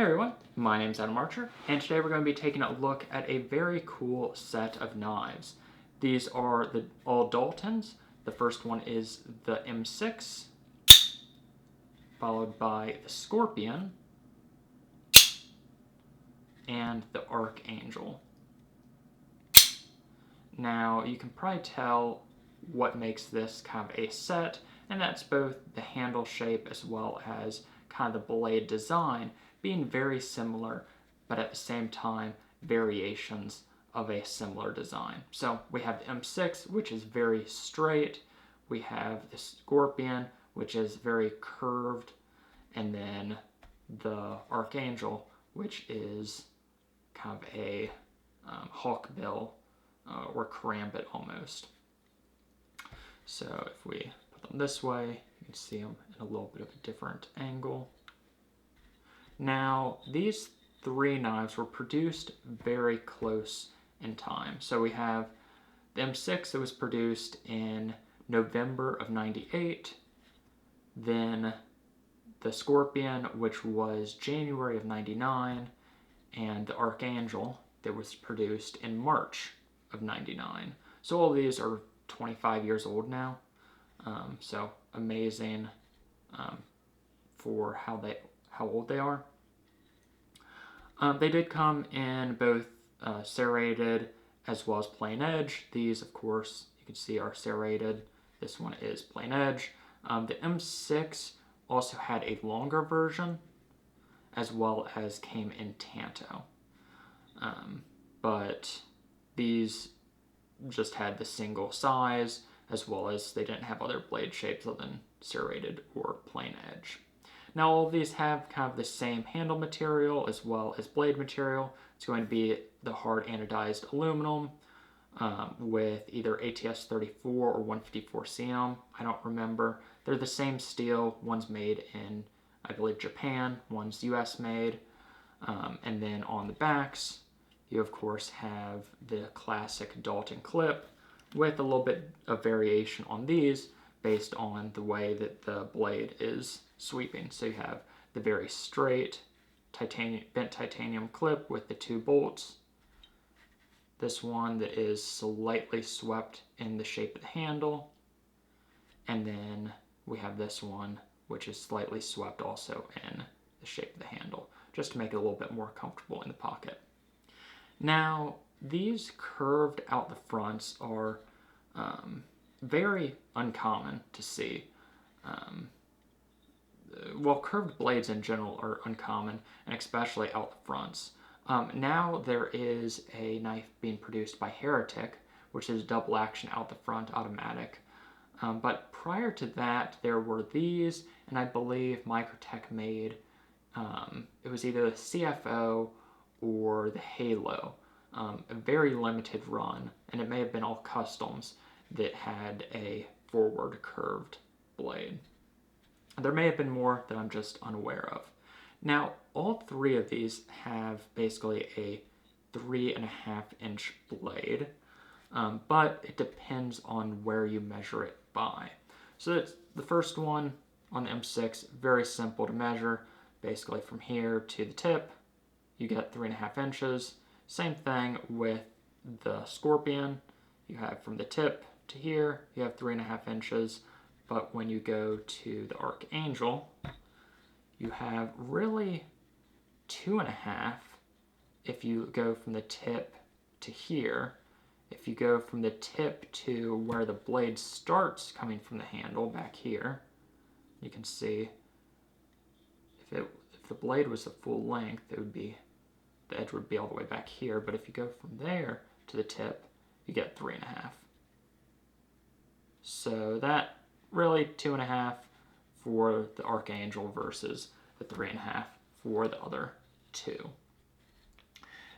Hey everyone, my name is Archer, and today we're going to be taking a look at a very cool set of knives. These are all Daltons. The first one is the M-6, followed by the Scorpion, and the Archangel. Now, you can probably tell what makes this kind of a set, and that's both the handle shape as well as kind of the blade design being very similar, but at the same time, variations of a similar design. So we have the M6, which is very straight. We have the Scorpion, which is very curved, and then the Archangel, which is kind of a hawkbill or karambit almost. So if we put them this way, you can see them in a little bit of a different angle. Now, these three knives were produced very close in time. So we have the M6 that was produced in November of '98, then the Scorpion, which was January of '99, and the Archangel that was produced in March of '99. So all of these are 25 years old now. So amazing for how old they are. They did come in both serrated as well as plain edge. These, of course, you can see are serrated. This one is plain edge. The M6 also had a longer version as well as came in Tanto. But these just had the single size, as well as they didn't have other blade shapes other than serrated or plain edge. Now all of these have kind of the same handle material as well as blade material. It's going to be the hard anodized aluminum with either ATS 34 or 154 CM. I don't remember. They're the same steel. One's made in, I believe, Japan. One's US made. And then on the backs, you of course have the classic Dalton clip with a little bit of variation on these based on the way that the blade is sweeping. So you have the very straight bent titanium clip with the two bolts. This one that is slightly swept in the shape of the handle. And then we have this one which is slightly swept also in the shape of the handle, just to make it a little bit more comfortable in the pocket. Now, these curved out the fronts are very uncommon to see. Well, curved blades in general are uncommon, and especially out the fronts. Now there is a knife being produced by Heretic, which is double action out the front automatic. But prior to that, there were these, and I believe Microtech made, it was either the CFO or the Halo, a very limited run, and it may have been all customs that had a forward curved blade. There may have been more that I'm just unaware of. Now, all three of these have basically a 3.5-inch blade, but it depends on where you measure it by. So that's the first one on the M6, very simple to measure. Basically from here to the tip, you get 3.5 inches. Same thing with the Scorpion. You have from the tip to here, you have 3.5 inches. But when you go to the Archangel, you have really 2.5 if you go from the tip to here. If you go from the tip to where the blade starts coming from the handle back here, you can see if the blade was the full length, it would be, the edge would be all the way back here. But if you go from there to the tip, you get 3.5. So that really 2.5 for the Archangel versus the 3.5 for the other two.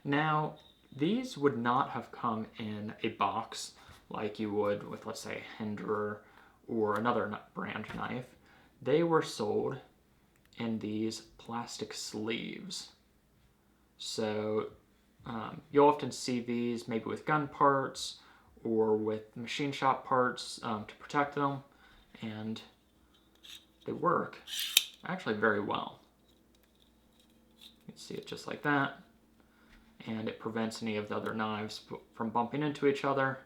Now, these would not have come in a box like you would with, let's say, a Hinderer or another brand knife. They were sold in these plastic sleeves. So you'll often see these maybe with gun parts or with machine shop parts to protect them, and they work actually very well. You can See it just like that. And it prevents any of the other knives from bumping into each other,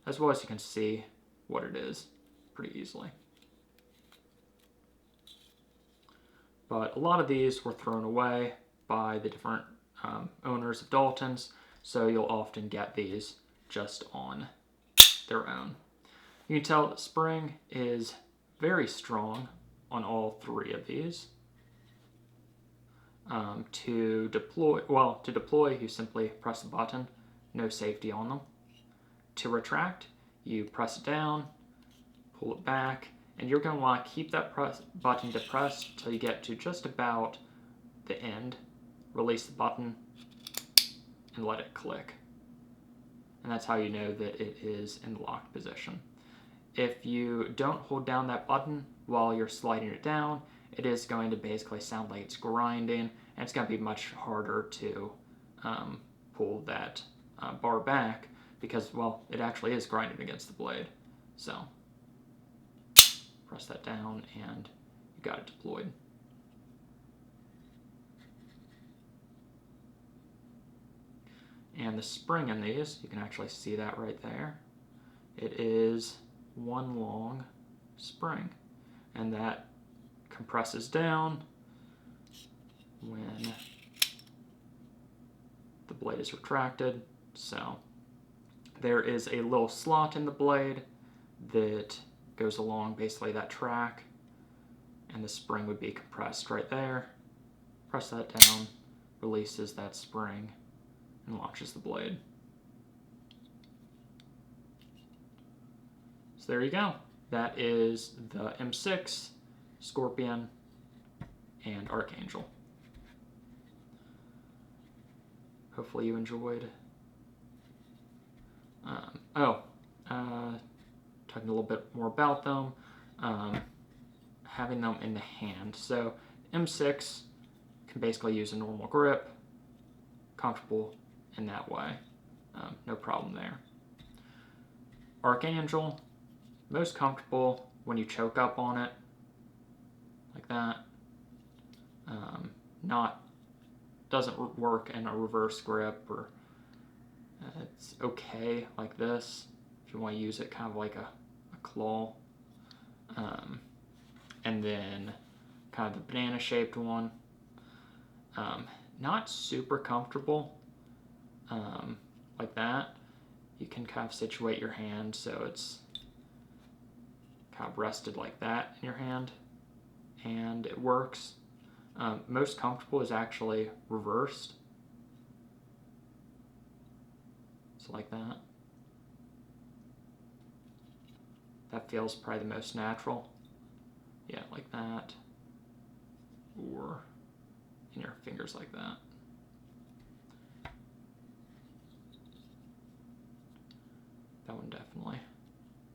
as well as you can see what it is pretty easily. But a lot of these were thrown away by the different owners of Daltons, so you'll often get these just on their own. You can tell the spring is very strong on all three of these. To deploy, you simply press the button, no safety on them. To retract, you press it down, pull it back, and you're going to want to keep that button depressed until you get to just about the end. Release the button and let it click. And that's how you know that it is in the locked position. If you don't hold down that button while you're sliding it down, it is going to basically sound like it's grinding, and it's going to be much harder to pull that bar back because, well, it actually is grinding against the blade. So press that down and you got it deployed. And the spring in these, you can actually see that right there. It is one long spring, and that compresses down when the blade is retracted. So there is a little slot in the blade that goes along basically that track, and the spring would be compressed right there. Press that down, releases that spring, and launches the blade. So there you go. That is the M-6, Scorpion, and Archangel. Hopefully you enjoyed. Talking a little bit more about them, having them in the hand. So M6 can basically use a normal grip, comfortable in that way, no problem there. Archangel, most comfortable when you choke up on it, like that. Doesn't work in a reverse grip, or it's okay like this if you want to use it kind of like a claw. And then kind of the banana shaped one, not super comfortable like that. You can kind of situate your hand so it's kind of rested like that in your hand, and it works. Most comfortable is actually reversed, so like that. That feels probably the most natural. Yeah, like that, or in your fingers like that. That one definitely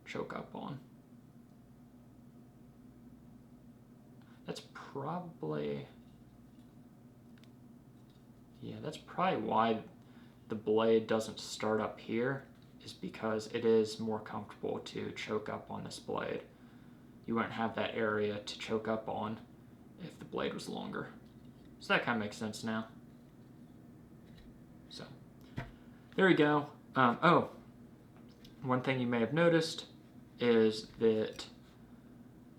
choke up on. That's probably why the blade doesn't start up here, is because it is more comfortable to choke up on this blade. You wouldn't have that area to choke up on if the blade was longer. So that kind of makes sense now. So there you go. One thing you may have noticed is that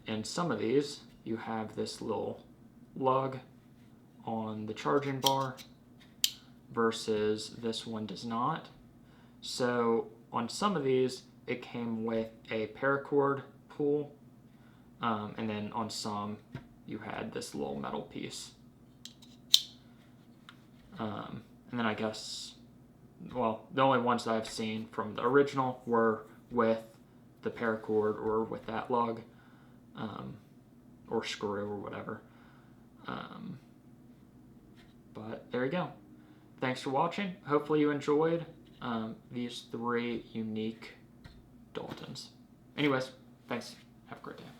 in some of these, you have this little lug on the charging bar versus this one does not. So on some of these, it came with a paracord pull, and then on some, you had this little metal piece. And then I guess, well, the only ones that I've seen from the original were with the paracord or with that lug, or screw or whatever. But there you go. Thanks for watching. Hopefully you enjoyed these 3 unique Daltons. Anyways, thanks. Have a great day.